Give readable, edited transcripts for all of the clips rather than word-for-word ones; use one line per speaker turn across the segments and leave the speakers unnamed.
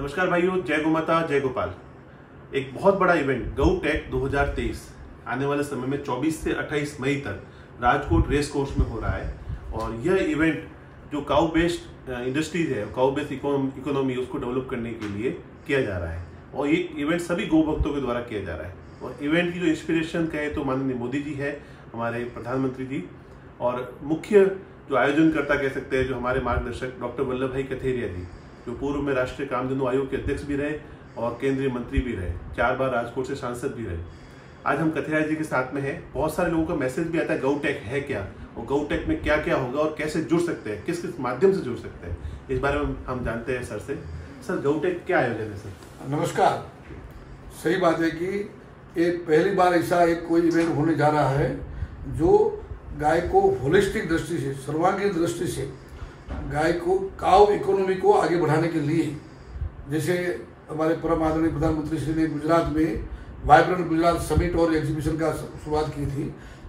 नमस्कार भाइयों, जय गौ माता जय गोपाल। एक बहुत बड़ा इवेंट गौ टेक 2023 आने वाले समय में 24 से 28 मई तक राजकोट रेस कोर्स में हो रहा है। और यह इवेंट जो काउ बेस्ड इंडस्ट्रीज है, काउ बेस्ड इकोनॉमी, उसको डेवलप करने के लिए किया जा रहा है। और ये इवेंट सभी गौ भक्तों के द्वारा किया जा रहा है। और इवेंट की जो इंस्पिरेशन कहे तो माननीय मोदी जी है, हमारे प्रधानमंत्री जी, और मुख्य जो आयोजनकर्ता कह सकते हैं जो हमारे मार्गदर्शक डॉक्टर वल्लभ भाई कथेरिया जी, जो पूर्व में राष्ट्रीय कामधेनु आयोग के अध्यक्ष भी रहे और केंद्रीय मंत्री भी रहे, 4 बार राजकोट से सांसद भी रहे। आज हम कथेरिया जी के साथ में हैं। बहुत सारे लोगों का मैसेज भी आता है गौ टेक है क्या, और गौ टेक में क्या क्या होगा और कैसे जुड़ सकते हैं, किस किस माध्यम से जुड़ सकते हैं, इस बारे में हम जानते हैं सर से। सर, गौ टेक क्या आयोजन है सर?
नमस्कार। सही बात है कि एक पहली बार ऐसा एक कोई इवेंट होने जा रहा है जो गाय को होलिस्टिक दृष्टि से, सर्वांगीण दृष्टि से गाय को काउ इकोनॉमी को आगे बढ़ाने के लिए, जैसे हमारे परम आदरणीय प्रधानमंत्री श्री ने गुजरात में वाइब्रेंट गुजरात समिट और एग्जीबिशन का शुरुआत की थी,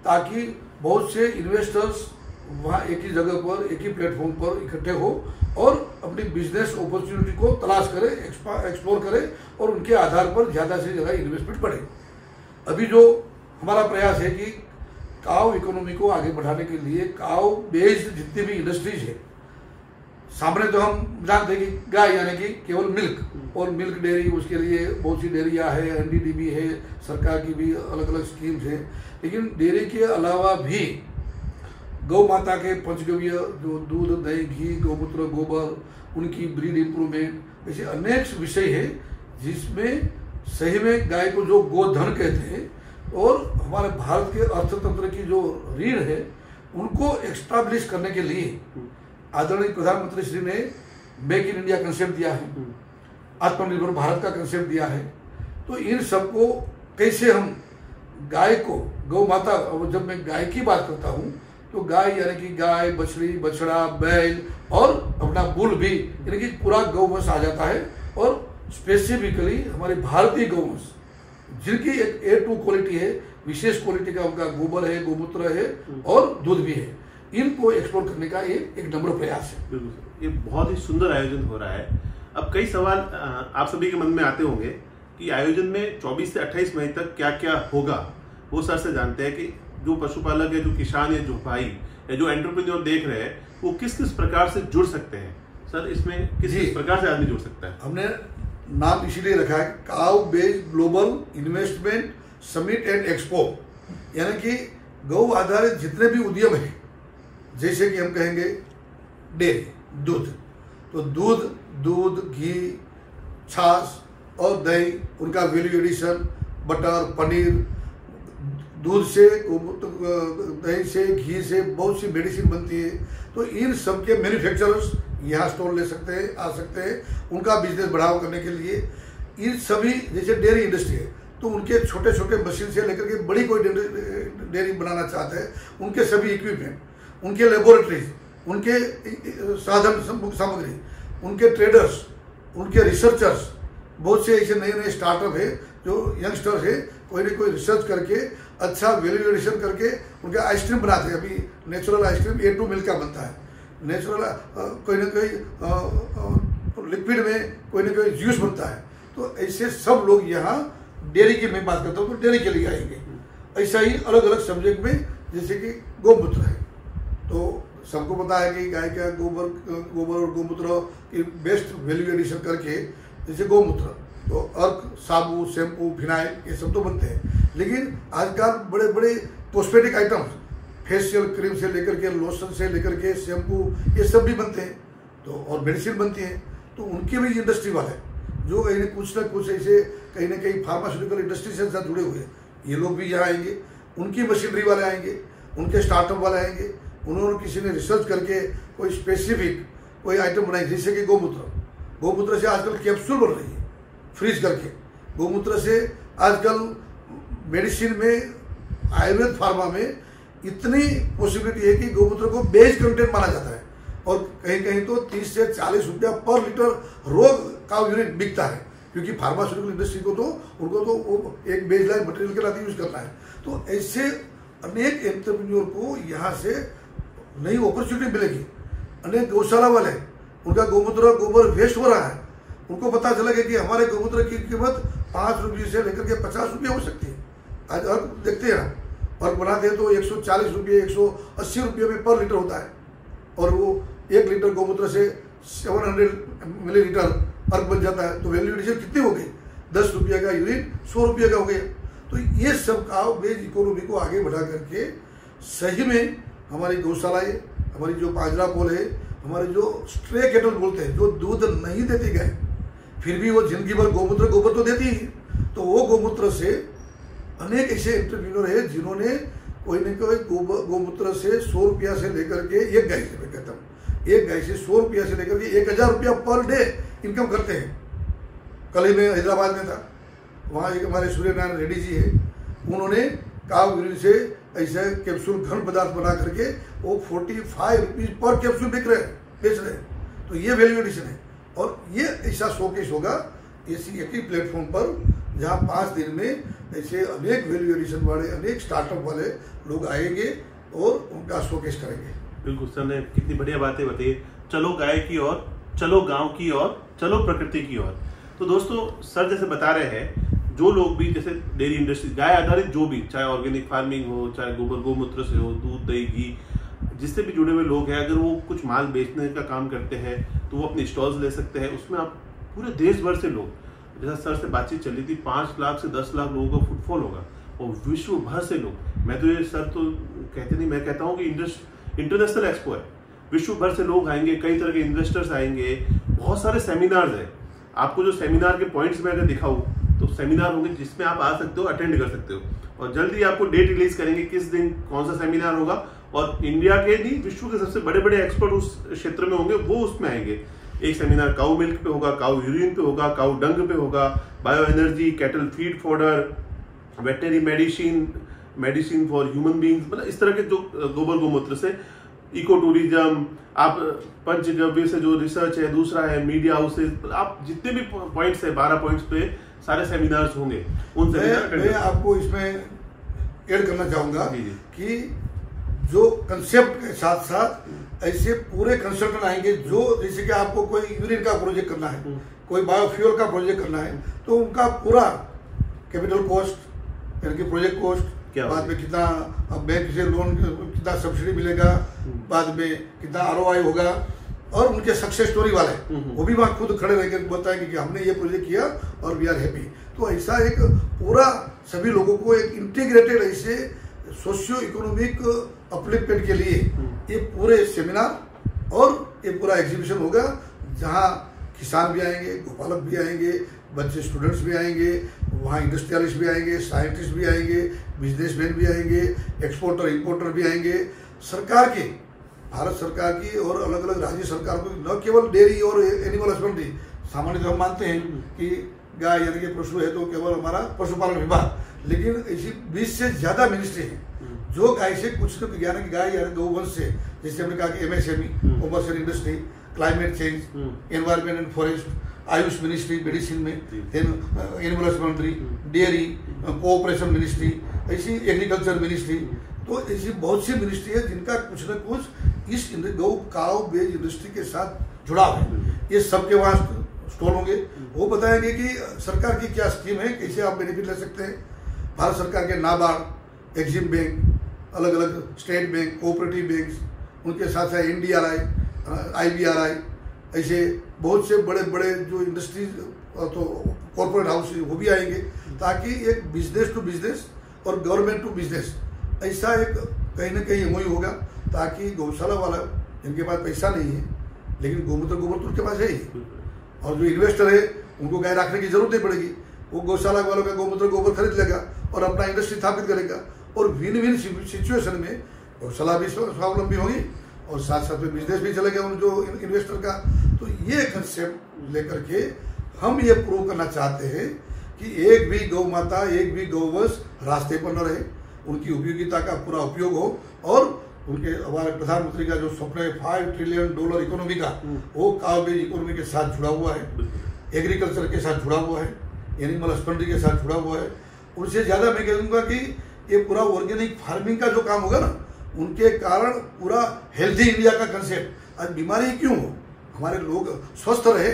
ताकि बहुत से इन्वेस्टर्स वहाँ एक ही जगह पर, एक ही प्लेटफॉर्म पर इकट्ठे हो और अपनी बिजनेस अपॉर्चुनिटी को तलाश करें, एक्सप्लोर करें और उनके आधार पर ज़्यादा से ज़्यादा इन्वेस्टमेंट बढ़े। अभी जो हमारा प्रयास है कि काउ इकोनॉमी को आगे बढ़ाने के लिए काउ बेस्ड जितनी भी इंडस्ट्रीज है, सामने तो हम जानते हैं कि गाय यानी कि केवल मिल्क और मिल्क डेयरी, उसके लिए बहुत सी डेयरियाँ है, एनडीडीबी है, सरकार की भी अलग अलग स्कीम्स हैं। लेकिन डेयरी के अलावा भी गौ माता के पंचगव्य जो दूध, दही, घी, गौमूत्र, गोबर, उनकी ब्रीड इम्प्रूवमेंट, ऐसे अनेक विषय है जिसमें सही में गाय को जो गोधन कहते हैं और हमारे भारत के अर्थतंत्र की जो रीढ़ है उनको एक्स्टाब्लिश करने के लिए आदरणीय प्रधानमंत्री श्री ने मेक इन इंडिया कंसेप्ट दिया है, आत्मनिर्भर भारत का कंसेप्ट दिया है। तो इन सबको कैसे हम गाय को, गौ माता, जब मैं गाय की बात करता हूँ तो गाय यानी कि गाय, बछड़ी, बछड़ा, बैल और अपना बुल भी, यानी कि पूरा गौवंश आ जाता है। और स्पेसिफिकली हमारे भारतीय गौवंश जिनकी एक A2 क्वालिटी है, विशेष क्वालिटी का उनका गोबर है, गोमूत्र है और दूध भी है, इनको एक्सप्लोर करने का ये एक नम्र प्रयास है।
बिल्कुल सर, ये बहुत ही सुंदर आयोजन हो रहा है। अब कई सवाल आप सभी के मन में आते होंगे कि आयोजन में 24 से 28 मई तक क्या क्या होगा। वो सर से जानते हैं कि जो पशुपालक है, जो किसान है, जो भाई या जो एंटरप्रेन्योर देख रहे हैं, वो किस किस प्रकार से जुड़ सकते हैं। सर, इसमें किस प्रकार से आदमी जुड़ सकता है?
हमने नाम इसीलिए रखा है cow based global investment summit and expo, यानी कि गौ आधारित जितने भी उद्यम हैं, जैसे कि हम कहेंगे डेयरी, दूध, तो दूध, घी, छाछ और दही, उनका वैल्यू एडिशन, बटर, पनीर, दूध से, दही से, घी से बहुत सी मेडिसिन बनती है। तो इन सब के मैन्युफैक्चरर्स यहाँ स्टॉल ले सकते हैं, आ सकते हैं, उनका बिजनेस बढ़ावा करने के लिए। इन सभी, जैसे डेयरी इंडस्ट्री है तो उनके छोटे छोटे मशीन से लेकर के बड़ी कोई डेयरी बनाना चाहते हैं, उनके सभी इक्विपमेंट, उनके लेबोरेटरीज, उनके साधन सामग्री, उनके ट्रेडर्स, उनके रिसर्चर्स, बहुत से ऐसे नए नए स्टार्टअप है जो यंगस्टर्स है, कोई ना कोई रिसर्च करके अच्छा वैल्यू एडिशन करके उनके आइसक्रीम बनाते हैं। अभी नेचुरल आइसक्रीम A2 मिल्क का बनता है, नेचुरल कोई ना कोई लिक्विड में कोई ना कोई जूस बनता है। तो ऐसे सब लोग यहाँ डेयरी की मैं बात करता हूँ तो डेयरी के लिए आएंगे। ऐसा ही अलग अलग सब्जेक्ट में, जैसे कि गौमूत्र है तो सबको पता है कि गाय का गोबर और गोमूत्र की बेस्ट वैल्यू एडिशन करके, जैसे गौमूत्र तो अर्क, साबुन, शैम्पू, फिनाइल, ये सब तो बनते हैं। लेकिन आजकल बड़े बड़े कॉस्मेटिक आइटम्स, फेशियल क्रीम से लेकर के, लोशन से लेकर के, शैम्पू, ये सब भी बनते हैं। तो और मेडिसिन बनती है, तो उनके भी इंडस्ट्री वाले जो कुछ ना कुछ ऐसे कहीं ना कहीं फार्मास्यूटिकल इंडस्ट्री से साथ जुड़े हुए हैं, ये लोग भी यहाँ आएंगे। उनकी मशीनरी वाले आएंगे, उनके स्टार्टअप वाले आएंगे। उन्होंने किसी ने रिसर्च करके कोई स्पेसिफिक कोई आइटम बनाई, जैसे कि गोमूत्र से आजकल कैप्सूल बन रही है फ्रीज करके। गोमूत्र से आजकल मेडिसिन में, आयुर्वेद फार्मा में इतनी पॉसिबिलिटी है कि गोमूत्र को बेस्ड कंटेंट माना जाता है। और कहीं कहीं तो 30 से 40 रुपया पर लीटर रोज का यूनिट बिकता है, क्योंकि फार्मास्यूटिकल इंडस्ट्री को तो उनको तो वो एक बेस लाइन मटेरियल के नाते यूज करना है। तो ऐसे अनेक एंटरप्रेन्योर को यहाँ से नई अपॉर्चुनिटी मिलेगी। अनेक गौशाला वाले, उनका गोमूत्र, गोबर वेस्ट हो रहा है, उनको पता चला कि हमारे गौमूत्र की कीमत 5 रुपये से लेकर के 50 रुपये हो सकती है। आज अर्क देखते हैं, अर्क बनाते हैं तो 140 रुपये 180 रुपये में पर लीटर होता है, और वो 1 लीटर गौमूत्र से 700 मिलीलीटर अर्क बन जाता है। तो वैल्यू एडिशन कितनी हो गई? 10 रुपये का यूनिट 100 रुपये का हो गया। तो ये सब काउ बेज इकोनॉमी को आगे बढ़ा करके सही में हमारी गौशालाएं, हमारी जो पांजरा पोल है, हमारे जो स्ट्रे कैटल बोलते हैं, जो दूध नहीं देती गाय फिर भी वो जिंदगी भर गोबर तो देती ही, तो वो गौमूत्र से अनेक ऐसे एंटरप्रेन्योर है जिन्होंने कोई न कोई गौमूत्र से 100 रुपया से लेकर के एक गाय से, मैं कहता हूँ एक गाय से 100 रुपया से लेकर के 1000 रुपया पर डे इनकम करते हैं। कल ही मैं हैदराबाद में था, वहाँ एक हमारे सूर्यनारायण रेड्डी जी है, उन्होंने काव यूरिन से ऐसे कैप्सूल घन पदार्थ बना करके वो 45 रुपीज पर कैप्सूल बेच रहे हैं। तो ये वैल्यू एडिशन है, और ये ऐसा शोकेस होगा इसी एक ही प्लेटफॉर्म पर जहाँ 5 दिन में ऐसे अनेक वैल्यू एडिशन वाले, अनेक स्टार्टअप वाले लोग आएंगे और उनका शोकेस करेंगे।
बिल्कुल सर ने कितनी बढ़िया बातें बताई। चलो गाय की ओर, चलो गांव की ओर, चलो प्रकृति की ओर। तो दोस्तों सर जैसे बता रहे हैं, जो लोग भी जैसे डेयरी इंडस्ट्री, गाय आधारित जो भी, चाहे ऑर्गेनिक फार्मिंग हो, चाहे गोबर गौमूत्र से हो, दूध दही घी, जिससे भी जुड़े हुए लोग हैं, अगर वो कुछ माल बेचने का काम करते हैं तो वो अपने स्टॉल्स ले सकते हैं। उसमें आप पूरे देश भर से लोग, जैसा सर से बातचीत चली थी, 5 लाख से 10 लाख लोगों का फुटफॉल होगा, और विश्व भर से लोग। मैं तो ये सर तो कहते नहीं, मैं कहता हूँ कि इंटरनेशनल एक्सपो है, विश्व भर से लोग आएंगे, कई तरह के इन्वेस्टर्स आएंगे, बहुत सारे सेमिनार्स हैं। आपको जो सेमिनार के पॉइंट्स में अगर दिखाऊं तो सेमिनार होंगे जिसमें आप आ सकते हो, अटेंड कर सकते हो, और जल्दी आपको डेट रिलीज करेंगे किस दिन कौन सा सेमिनार होगा, और इंडिया के नहीं विश्व के सबसे बड़े बड़े एक्सपर्ट उस क्षेत्र में होंगे, वो उसमें आएंगे। एक सेमिनार काउ मिल्क पे होगा, काउ यूरिन पे होगा, काउ डंग पे होगा, bio energy, cattle feed fodder, veterinary medicine for human beings, मतलब इस तरह के जो गोबर गौमूत्र से, इको टूरिज्म, आप पंचगव्य से जो रिसर्च है, दूसरा है मीडिया हाउसेज, आप जितने भी पॉइंट्स है 12 पॉइंट्स पे सारे सेमिनार्स होंगे। उन
मैं आपको इसमें ऐड करना चाहूंगा कि जो कंसेप्ट के साथ साथ ऐसे पूरे कंसल्टेंट आएंगे, जो जैसे कि आपको कोई यूरिन का प्रोजेक्ट करना है, कोई बायोफ्यूल का प्रोजेक्ट करना है, तो उनका पूरा कैपिटल कॉस्ट यानी कि प्रोजेक्ट कॉस्ट, बाद में कितना बैंक से लोन, कितना सब्सिडी मिलेगा, बाद में कितना ROI होगा, और उनके सक्सेस स्टोरी वाले वो भी वहाँ खुद खड़े रहकर बताएंगे कि हमने ये प्रोजेक्ट किया और वी आर हैप्पी। तो ऐसा एक पूरा सभी लोगों को एक इंटीग्रेटेड ऐसे सोशियो इकोनॉमिक अपलिफ्टमेंट के लिए ये पूरे सेमिनार और ये पूरा एग्जीबिशन होगा, जहाँ किसान भी आएंगे, गोपालक भी आएंगे, बच्चे स्टूडेंट्स भी आएंगे, वहाँ इंडस्ट्रियलिस्ट भी आएंगे, साइंटिस्ट भी आएंगे, बिजनेसमैन भी आएंगे, एक्सपोर्टर इंपोर्टर भी आएंगे, सरकार के, भारत सरकार की और अलग अलग राज्य सरकार को, न केवल डेयरी और एनिमल हस्बेंड्री, सामान्य तो हम मानते हैं कि गाय यानी कि पशु है तो केवल हमारा पशुपालन विभाग, लेकिन ऐसी 20 से ज्यादा मिनिस्ट्री है जो गाय से कुछ न यानी कि गाय यानी गौवंश से, जैसे हमने कहा कि MSME, commercial industry, climate change, environment and forest, AYUSH ministry medicine में, animal husbandry, dairy, cooperation ministry, ऐसी एग्रीकल्चर मिनिस्ट्री। तो ऐसी बहुत सी मिनिस्ट्री है जिनका कुछ न कुछ इस गौ काउ बेज इंडस्ट्री के साथ जुड़ाव है। ये सबके वहाँ स्टॉल होंगे, वो बताएंगे कि सरकार की क्या स्कीम है, कैसे आप बेनिफिट ले सकते हैं। भारत सरकार के नाबार्ड, एक्सिम बैंक, अलग अलग स्टेट बैंक, कोऑपरेटिव बैंक, उनके साथ साथ NDRI, IBRI, ऐसे बहुत से बड़े बड़े जो इंडस्ट्रीज तो कॉर्पोरेट हाउस वो भी आएंगे, ताकि एक बिजनेस टू बिजनेस और गवर्नमेंट टू बिजनेस ऐसा एक कहीं ना कहीं MOU होगा, ताकि गौशाला वाला जिनके पास पैसा नहीं है लेकिन गोमूत्र उनके पास है ही, और जो इन्वेस्टर है उनको गाय रखने की जरूरत नहीं पड़ेगी, वो गौशाला वालों का गोबर खरीद लेगा और अपना इंडस्ट्री स्थापित करेगा, और विन विन सिचुएशन में गौशाला भी स्वावलंबी होगी और साथ साथ में बिजनेस भी चलेगा उन जो इन्वेस्टर का। तो ये कंसेप्ट लेकर के हम ये प्रूव करना चाहते हैं कि एक भी गौ माता, एक भी गौवंश रास्ते पर न रहे, उनकी उपयोगिता का पूरा उपयोग हो, और उनके हमारे प्रधानमंत्री का जो स्वप्न है $5 ट्रिलियन इकोनॉमी का, वो काउ बेज इकोनॉमी के साथ जुड़ा हुआ है, एग्रीकल्चर के साथ जुड़ा हुआ है, एनिमल हस्बेंड्री के साथ जुड़ा हुआ है। उनसे ज्यादा मैं कहूँगा कि ये पूरा ऑर्गेनिक फार्मिंग का जो काम होगा ना, उनके कारण पूरा हेल्दी इंडिया का कंसेप्ट, आज बीमारी क्यों हो, हमारे लोग स्वस्थ रहे,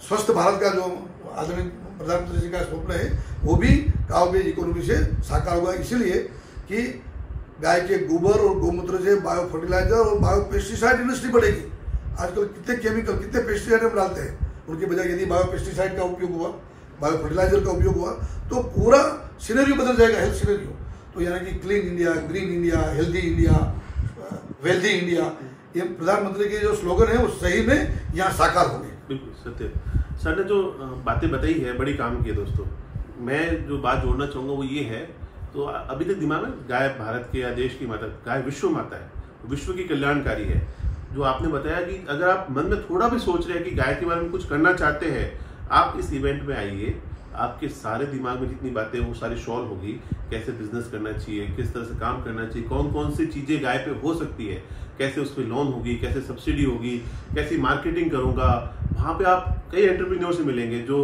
स्वस्थ भारत का जो आदरणीय प्रधानमंत्री जी का स्वप्न है वो भी काउ बेस्ड इकोनॉमी से साकार होगा। इसीलिए कि गाय के गोबर और गोमूत्र से बायो फर्टिलाइजर और बायो पेस्टिसाइड इंडस्ट्री बढ़ेगी। आजकल कितने केमिकल, कितने पेस्टिसाइड हम डालते हैं, उनके बजाय यदि बायो पेस्टिसाइड का उपयोग हुआ, बायो फर्टिलाइजर का उपयोग हुआ तो पूरा सिनेरियो बदल जाएगा, हेल्थ सिनेरियो। तो यानी कि clean India, green India, healthy India, wealthy India, ये प्रधानमंत्री के जो स्लोगन है वो सही में यहाँ साकार होंगे।
बिल्कुल सत्य। सर ने जो बातें बताई है बड़ी काम की है दोस्तों। मैं जो बात जोड़ना चाहूँगा वो ये है, तो अभी तक दिमाग में गाय भारत के या देश की माता, गाय विश्व माता है, विश्व की कल्याणकारी है। जो आपने बताया कि अगर आप मन में थोड़ा भी सोच रहे हैं कि गाय के बारे में कुछ करना चाहते हैं, आप इस इवेंट में आइए, आपके सारे दिमाग में जितनी बातें वो सारी सॉल्व होगी। कैसे बिजनेस करना चाहिए, किस तरह से काम करना चाहिए, कौन कौन सी चीज़ें गाय पे हो सकती है, कैसे उस पर लोन होगी, कैसे सब्सिडी होगी, कैसी मार्केटिंग करूँगा। वहाँ पे आप कई एंटरप्रेन्योर से मिलेंगे जो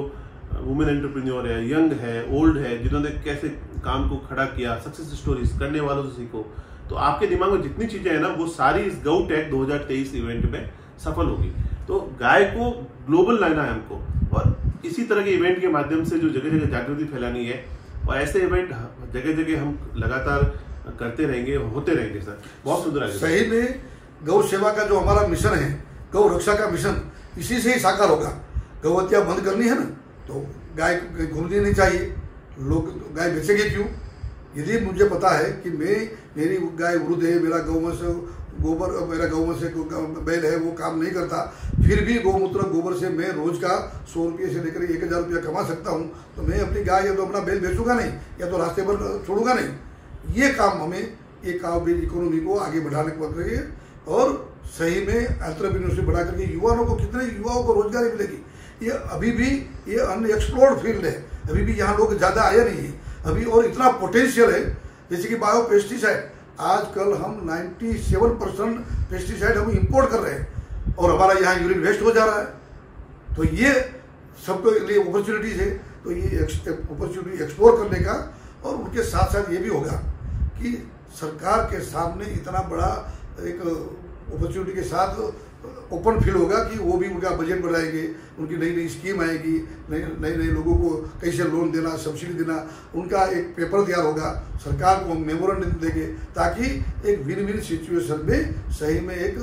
वुमेन एंटरप्रेन्योर है, यंग है, ओल्ड है, जिन्होंने कैसे काम को खड़ा किया, सक्सेस स्टोरीज करने वालों से सीखो। तो आपके दिमाग में जितनी चीज़ें हैं ना वो सारी इस GovTech 2023 इवेंट में सफल होगी। तो गाय को ग्लोबल लाना है हमको, और इसी तरह के इवेंट के माध्यम से जो जगह जगह जागृति फैलानी है, और ऐसे इवेंट जगह जगह हम लगातार करते रहेंगे, होते रहेंगे। सर बहुत सुंदर है।
सही में गौ सेवा का जो हमारा मिशन है, गौ रक्षा का मिशन, इसी से ही साकार होगा। गौ हत्या बंद करनी है ना, तो गाय घूमनी नहीं चाहिए। लोग गाय बेचेंगे क्यों? यदि मुझे पता है कि मेरी गाय वृद्ध है, मेरा गौवंश गोबर, मेरा गौवंश से बैल है वो काम नहीं करता, फिर भी गौमूत्र गोबर से मैं रोज का 100 रुपये से लेकर 1000 रुपया कमा सकता हूँ, तो मैं अपनी गाय या तो अपना बैल बेचूंगा नहीं, या तो रास्ते पर छोड़ूंगा नहीं। ये काम हमें एक काउ बेस्ड इकोनॉमी को आगे बढ़ाने को पड़ रही है, और सही में एंटरप्रेन्योरशिप बढ़ा करके युवाओं को, कितने युवाओं को रोजगारी मिलेगी। ये अभी भी ये अनएक्सप्लोर्ड फील्ड है, अभी भी यहाँ लोग ज़्यादा आया नहीं है अभी, और इतना पोटेंशियल है। जैसे कि बायो पेस्टिसाइड, आजकल हम 97% पेस्टिसाइड हम इंपोर्ट कर रहे हैं, और हमारा यहाँ यूरिन वेस्ट हो जा रहा है। तो ये सबके लिए अपॉर्चुनिटीज है। तो ये अपॉर्चुनिटी एक्सप्लोर करने का, और उनके साथ साथ ये भी होगा कि सरकार के सामने इतना बड़ा एक अपॉर्चुनिटी के साथ ओपन फील्ड होगा कि वो भी उनका बजट बढ़ाएंगे, उनकी नई नई स्कीम आएगी, नए नए लोगों को कैसे लोन देना, सब्सिडी देना, उनका एक पेपर तैयार होगा, सरकार को मेमोरेंडम देंगे, ताकि एक विन विन सिचुएशन में सही में एक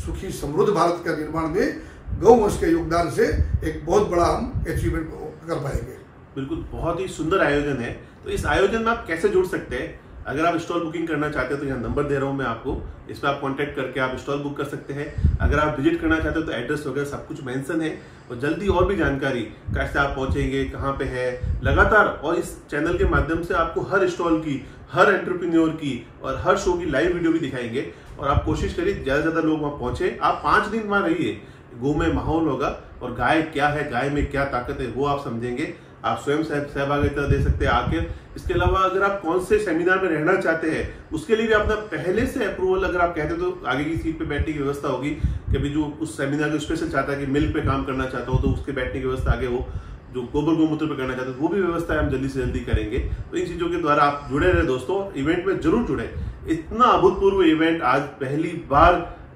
सुखी समृद्ध भारत का निर्माण में गौवंश के योगदान से एक बहुत बड़ा हम अचीवमेंट कर पाएंगे।
बिल्कुल, बहुत ही सुंदर आयोजन है। तो इस आयोजन में आप कैसे जुड़ सकते हैं? अगर आप स्टॉल बुकिंग करना चाहते हैं तो यहाँ नंबर दे रहा हूँ मैं आपको, इस पर आप कांटेक्ट करके आप स्टॉल बुक कर सकते हैं। अगर आप विजिट करना चाहते हो तो एड्रेस वगैरह सब कुछ मेंशन है, और जल्दी और भी जानकारी कैसे आप पहुंचेंगे, कहाँ पे है, लगातार, और इस चैनल के माध्यम से आपको हर स्टॉल की, हर एंटरप्रेन्योर की और हर शो की लाइव वीडियो भी दिखाएंगे। और आप कोशिश करिए ज़्यादा से ज़्यादा लोग वहाँ पहुँचे। आप 5 दिन वहाँ रहिए, गौ में माहौल होगा, और गाय क्या है, गाय में क्या ताकत है वो आप समझेंगे। आप स्वयं सहभागिता दे सकते हैं आके। इसके अलावा अगर आप कौन से सेमिनार में रहना चाहते हैं उसके लिए भी अपना पहले से अप्रूवल अगर आप कहते हो तो आगे की सीट पे बैठने की व्यवस्था होगी। कभी जो उस सेमिनार के स्पेशल चाहता है कि मिल पे काम करना चाहता हो तो उसके बैठने की व्यवस्था आगे हो, जो गोबर गोमूत्र पे करना चाहते हो वो भी व्यवस्था हम जल्दी से जल्दी करेंगे। तो इन चीज़ों के द्वारा आप जुड़े रहे दोस्तों, इवेंट में जरूर जुड़े। इतना अभूतपूर्व इवेंट आज पहली बार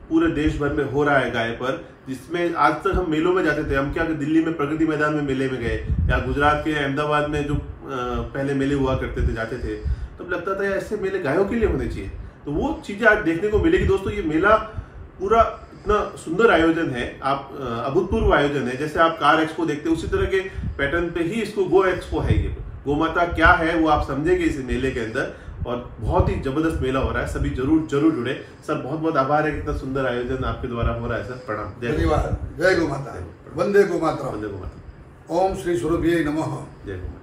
पूरे देश भर में हो रहा है गाय पर, जिसमें आज तक हम मेलों में जाते थे। हम क्या दिल्ली में प्रगति मैदान में मेले में गए, या गुजरात के अहमदाबाद में जो पहले मेले हुआ करते थे जाते थे, तब लगता था ऐसे मेले गायों के लिए होने चाहिए। तो वो चीजें आज देखने को मिलेगी दोस्तों। ये मेला पूरा इतना सुंदर आयोजन है, आप अभूतपूर्व आयोजन है। जैसे आप कार एक्सपो देखते हैं उसी तरह के पैटर्न पे ही इसको गो एक्सपो है। ये गौ माता क्या है वो आप समझेंगे इस मेले के अंदर, और बहुत ही जबरदस्त मेला हो रहा है। सभी जरूर जरूर जुड़े। सर बहुत बहुत आभार है, इतना सुंदर आयोजन आपके द्वारा हो रहा है। सर प्रणाम,
धन्यवाद। जय गौ माता, वंदे गौ मातरम,
वंदे गौ मातरम।
ओम श्री सूरभ्ये नमः।
जय गौ माता।